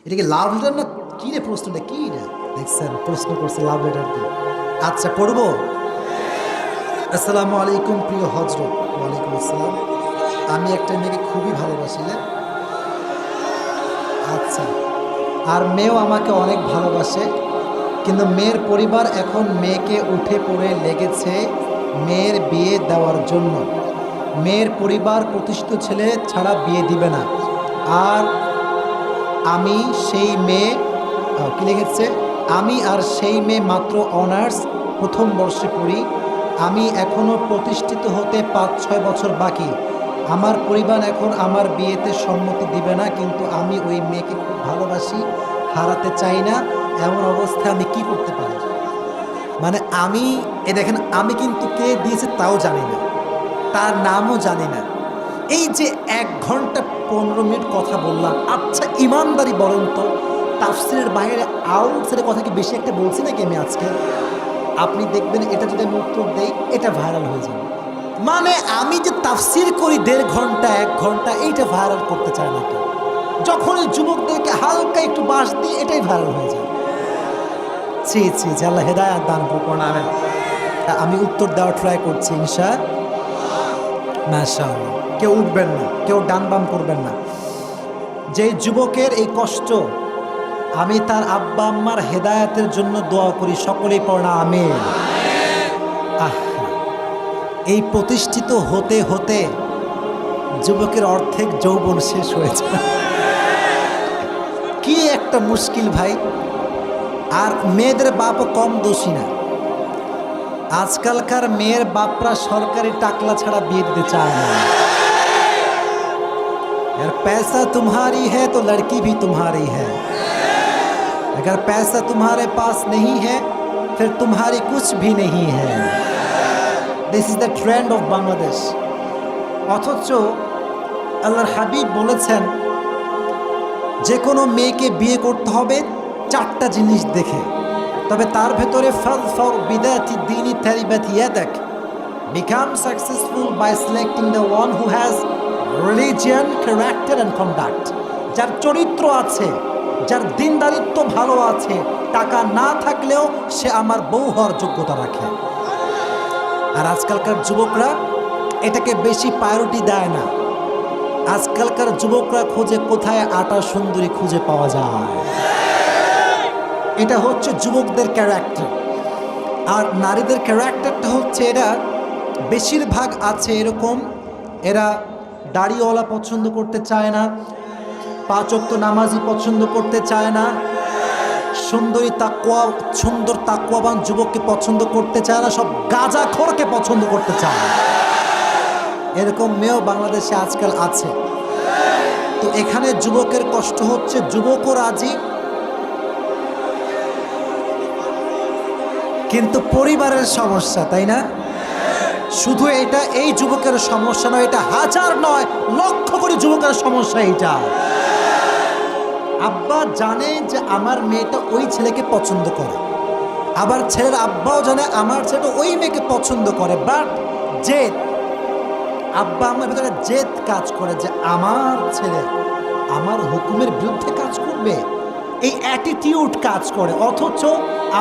এটা কি love letter না কি রে? প্রশ্নটা কি রে? দেখছেন প্রশ্ন করছে লাভ লেটার দিয়ে। আচ্ছা পড়বো। আসসালামু আলাইকুম প্রিয় হজরত। ওয়ালাইকুম আসসালাম। আমি একটা মেয়েকে খুবই ভালোবাসি। আচ্ছা, আর মেয়েও আমাকে অনেক ভালোবাসে, কিন্তু মেয়ের পরিবার এখন মেয়েকে উঠে পড়ে লেগেছে মেয়ের বিয়ে দেওয়ার জন্য। মেয়ের পরিবার প্রতিষ্ঠিত ছেলে ছাড়া বিয়ে দিবে না। আর আমি সেই মেয়ে কি লিখেছে, আমি আর সেই মেয়ে মাত্র অনার্স প্রথম বর্ষে পড়ি। আমি এখনও প্রতিষ্ঠিত হতে 5-6 বছর বাকি। আমার পরিবার এখন আমার বিয়েতে সম্মতি দিবে না, কিন্তু আমি ওই মেয়েকে খুব ভালোবাসি, হারাতে চাই না। এমন অবস্থায় আমি কি করতে পারি? মানে আমি দেখেন, আমি কিন্তু কে দিয়েছে তাও জানি না, তার নামও জানি না। এই যে 1 ঘন্টা 15 মিনিট কথা বললাম, আচ্ছা ইমানদারি বলেন তো, তাফসিরের বাইরে আউটসাইডের কথা কি বেশি একটা বলছি নাকি আমি আজকে? আপনি দেখবেন এটা যদি আমি উত্তর দেই, এটা ভাইরাল হয়ে যাবে। মানে আমি যে তাফসির করি 1.5 ঘন্টা 1 ঘন্টা, এইটা ভাইরাল করতে চায় না কেউ। যখন ওই যুবকদেরকে হালকা একটু বাঁশ দিই, এটাই ভাইরাল হয়ে যায়। ছি ছি, আল্লাহ হেদায়াত দান করুন। আমি উত্তর দেওয়ার ট্রাই করছি মাশাআল্লাহ। কেউ উঠবেন না, কেউ ডান বাম করবেন না। যে যুবকের এই কষ্ট, আমি তার আব্বা আম্মার হেদায়াতের জন্য দোয়া করি। সকলেই পড়া আমিন। এই প্রতিষ্ঠিত হতে হতে যুবকের অর্ধেক যৌবন শেষ হয়েছে। কি একটা মুশকিল ভাই। আর মেয়েদের বাপও কম দোষী না। আজকালকার মেয়ের বাপরা সরকারি টাকলা ছাড়া বিয়ে দিতে চায় না। यार पैसा तुम्हारी है तो लड़की भी तुम्हारी है, अगर पैसा तुम्हारे पास नहीं है फिर तुम्हारी कुछ भी नहीं है। This is the trend of Bangladesh. অথচ আল্লাহর হাবিব বলেছেন যে কোনো মেয়েকে বিয়ে করতে হবে 4টা জিনিস দেখে, তবে তার ভেতরে ফাযফার বিদাতি দ্বীনি তারিবাত ইয়াদাক, become successful by selecting the one who has religion, character and conduct। যার চরিত্র আছে, যার দিনদারিত্ব ভালো আছে, টাকা না থাকলেও সে আমার বউ হওয়ার যোগ্যতা রাখে। আর আজকালকার যুবকরা এটাকে বেশি প্রায়োরিটি দেয় না। আজকালকার যুবকরা খোঁজে কোথায় আটা সুন্দরী খুঁজে পাওয়া যায়। এটা হচ্ছে যুবকদের ক্যারেক্টার। আর নারীদের ক্যারেক্টারটা হচ্ছে, এরা বেশিরভাগ আছে এরকম, এরা দাড়িওয়ালা পছন্দ করতে চায় না, 5 ওয়াক্ত নামাজি পছন্দ করতে চায় না, সুন্দর তাকওয়াবান যুবককে পছন্দ করতে চায় না, সব গাঁজাখোরকে পছন্দ করতে চায়। এরকম মেয়েও বাংলাদেশে আজকাল আছে। তো এখানে যুবকের কষ্ট হচ্ছে, যুবকও রাজি, কিন্তু পরিবারের সমস্যা, তাই না? শুধু এটা এই যুবকের সমস্যা নয়, এটা হাজার নয় লক্ষ কোটি যুবকের সমস্যা। এটা আব্বা জানে যে আমার মেয়েটা ওই ছেলেকে পছন্দ করে, আবার ছেলের আব্বাও জানে আমার ছেলেটা ওই মেয়েকে পছন্দ করে, বাট জেদ, আব্বা আমার ভিতরে জেদ কাজ করে যে আমার ছেলে আমার হুকুমের বিরুদ্ধে কাজ করবে, এই অ্যাটিটিউড কাজ করে। অথচ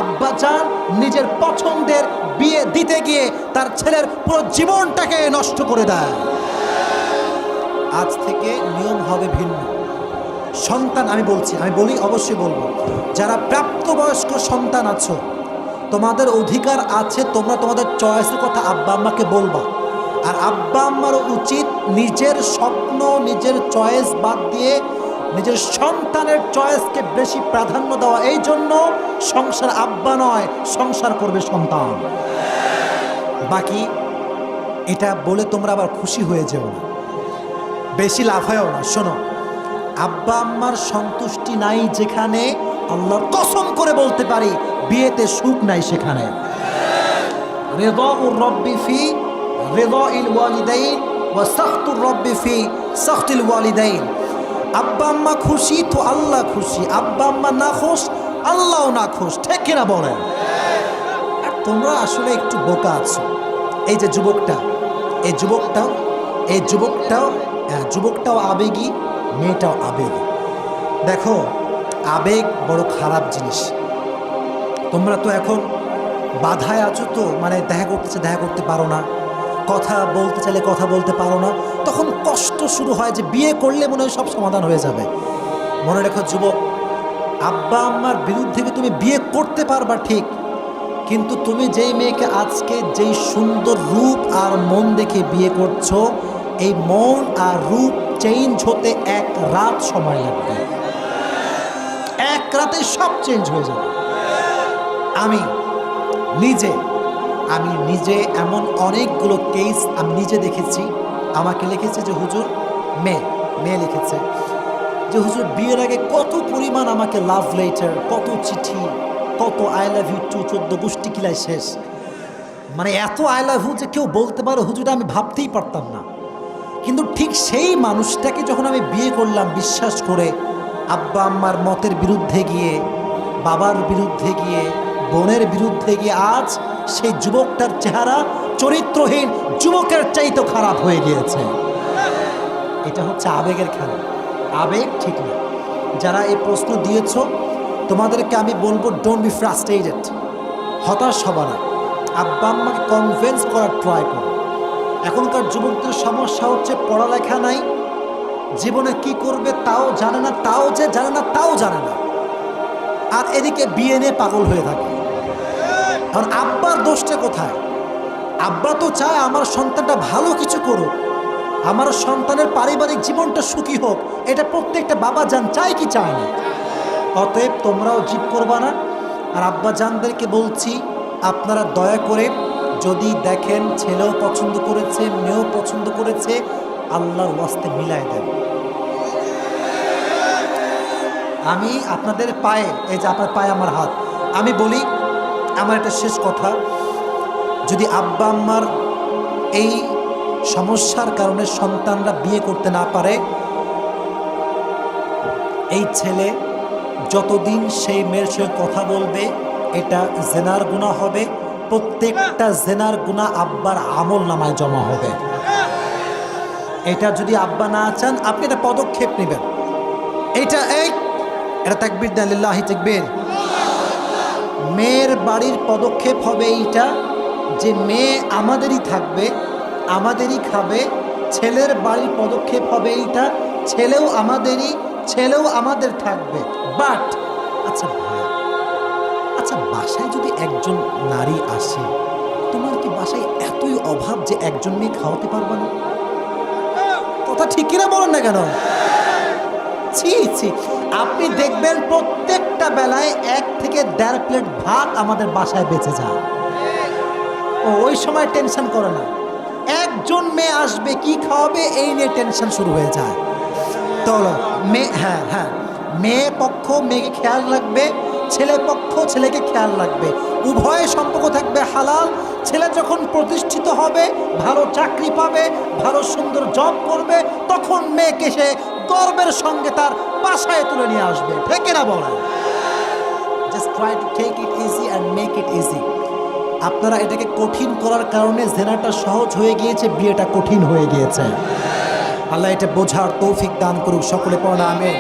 আব্বা জান নিজের পছন্দের বিয়ে দিতে গিয়ে তার ছেলের পুরো জীবনটাকে নষ্ট করে দেয়। আজ থেকে নিয়ম হবে ভিন্ন। সন্তান, আমি বলি অবশ্যই বলবো, যারা প্রাপ্তবয়স্ক সন্তান আছো, তোমাদের অধিকার আছে, তোমরা তোমাদের চয়েসের কথা আব্বা আম্মাকে বলবা। আর আব্বা আম্মারও উচিত নিজের স্বপ্ন, নিজের চয়েস বাদ দিয়ে নিজের সন্তানের চয়েসকে বেশি প্রাধান্য দেওয়া। এই জন্য সংসার আব্বা নয়, সংসার করবে সন্তান। বাকি এটা বলে তোমরা আবার খুশি হয়ে যেও না, বেশি লাফায়ও না। শোনো, আব্বা আম্মার সন্তুষ্টি নাই যেখানে, আল্লাহর কসম করে বলতে পারি বিয়েতে সুখ নাই সেখানে। রিদাউর রব্বি ফি রিদাইল ওয়ালিদাইন ওয়া সাখতুর রব্বি ফি সাখতিল ওয়ালিদাইন। আব্বা আম্মা খুশি তো আল্লাহ খুশি, আব্বা আম্মা না খুশ আল্লাহও না খুশ, ঠিক কিনা বলেন? আর তোমরা আসলে একটু বোকা আছো। এই যে যুবকটাও আবেগী, মেয়েটাও আবেগী। দেখো আবেগ বড় খারাপ জিনিস। তোমরা তো এখন বাধায় আছো, তো মানে দেখা করতে পারো না, কথা বলতে চাইলে কথা বলতে পারো না, তখন কষ্ট শুরু হয় যে বিয়ে করলে মনে হয় সব সমাধান হয়ে যাবে। মনে রেখো যুবক, আব্বা আম্মার বিরুদ্ধে তুমি বিয়ে করতে পারবা ঠিক, কিন্তু তুমি যেই মেয়েকে আজকে যেই সুন্দর রূপ আর মন দেখে বিয়ে করছো, এই মন আর রূপ চেঞ্জ হতে এক রাত সময় লাগবে। এক রাতে সব চেঞ্জ হয়ে যাবে। আমি নিজে এমন অনেকগুলো কেস আমি নিজে দেখেছি। আমাকে লিখেছে যে হুজুর, মেয়ে লিখেছে যে হুজুর বিয়ের আগে কত পরিমাণ আমাকে লাভ লেটার, কত চিঠি, কত আই লাভ ইউ টু 14 গোষ্ঠী কিলাই শেষ। মানে এত আই লাভ ইউ যে কেউ বলতে পারে হুজুর, আমি ভাবতেই পারতাম না। কিন্তু ঠিক সেই মানুষটাকে যখন আমি বিয়ে করলাম বিশ্বাস করে, আব্বা আম্মার মতের বিরুদ্ধে গিয়ে, বাবার বিরুদ্ধে গিয়ে, বোনের বিরুদ্ধে গিয়ে, আজ সেই যুবকটার চেহারা চরিত্রহীন যুবকের চাইতে খারাপ হয়ে গিয়েছে। এটা হচ্ছে আবেগের খেলা। আবেগ ঠিক না। যারা এই প্রশ্ন দিয়েছ তোমাদেরকে আমি বলবো, ডোন্ট বি ফ্রাস্ট্রেটেড, হতাশ হবা না। আব্বা আম্মাকে কনভিন্স করার ট্রাই করো। এখনকার যুবকদের সমস্যা হচ্ছে পড়ালেখা নাই, জীবনে কি করবে তাও জানে না, তাও জানে না, আর এদিকে বিয়ে নিয়ে পাগল হয়ে থাকে। কারণ আব্বার দোষটা কোথায়? আব্বা তো চায় আমার সন্তানটা ভালো কিছু করুক, আমার সন্তানের পারিবারিক জীবনটা সুখী হোক। এটা প্রত্যেকটা বাবা জান চায় কি চায় না। অতএব তোমরাও জিদ করবা না। আর আব্বা জানদেরকে বলছি, আপনারা দয়া করে যদি দেখেন ছেলেও পছন্দ করেছে, মেয়েও পছন্দ করেছে, আল্লাহর ওয়াস্তে মিলায় দেন। আমি আপনাদের পায়ে, এই যে আপনার পায়ে আমার হাত, আমি বলি আমার একটা শেষ কথা, যদি আব্বা আম্মার এই সমস্যার কারণে সন্তানরা বিয়ে করতে না পারে, এই ছেলে যতদিন সেই মেয়ের সঙ্গে কথা বলবে এটা জেনার গুনাহ হবে। প্রত্যেকটা জেনার গুনাহ আব্বার আমল নামায় জমা হবে। এটা যদি আব্বা না চান, আপনি একটা পদক্ষেপ নেবেন। এটা তাকবীর দেন, লিল্লাহি তাকবীর। মেয়ের বাড়ির পদক্ষেপ হবে এইটা যে মেয়ে আমাদেরই থাকবে, আমাদেরই খাবে। ছেলের বাড়ির পদক্ষেপ হবে এইটা, ছেলেও আমাদেরই, ছেলেও আমাদের থাকবে। বাট আচ্ছা ভাই, আচ্ছা বাসায় যদি একজন নারী আসে, তোমার কি বাসায় এতই অভাব যে একজন মেয়ে খাওয়াতে পারবে না? কথা ঠিক কিনা বলেন না কেন? ছি, আপনি দেখবেন প্রত্যেকটা বেলায় 1 থেকে 1.5 প্লেট ভাত আমাদের বাসায় বেঁচে যায়। ওই সময় টেনশন করে না, একজন মেয়ে আসবে কি খাওয়াবে এই নিয়ে টেনশন শুরু হয়ে যায়। তো মেয়ে পক্ষ মেয়েকে খেয়াল রাখবে, ছেলে পক্ষ ছেলেকে খেয়াল রাখবে, উভয় সম্পর্ক থাকবে হালাল। ছেলে যখন প্রতিষ্ঠিত হবে, ভালো চাকরি পাবে, ভালো সুন্দর জব করবে, তখন মেয়েকে সে গর্বের সঙ্গে তার বাসায় তুলে নিয়ে আসবে। ঠিক না বলেন? Just try to take it easy and make it easy. আপনারা এটাকে কঠিন করার কারণে জেনাটা সহজ হয়ে গিয়েছে, বিয়েটা কঠিন হয়ে গিয়েছে। আল্লাহ এটা বোঝার তৌফিক দান করুক। সকলে পড়া আমিন।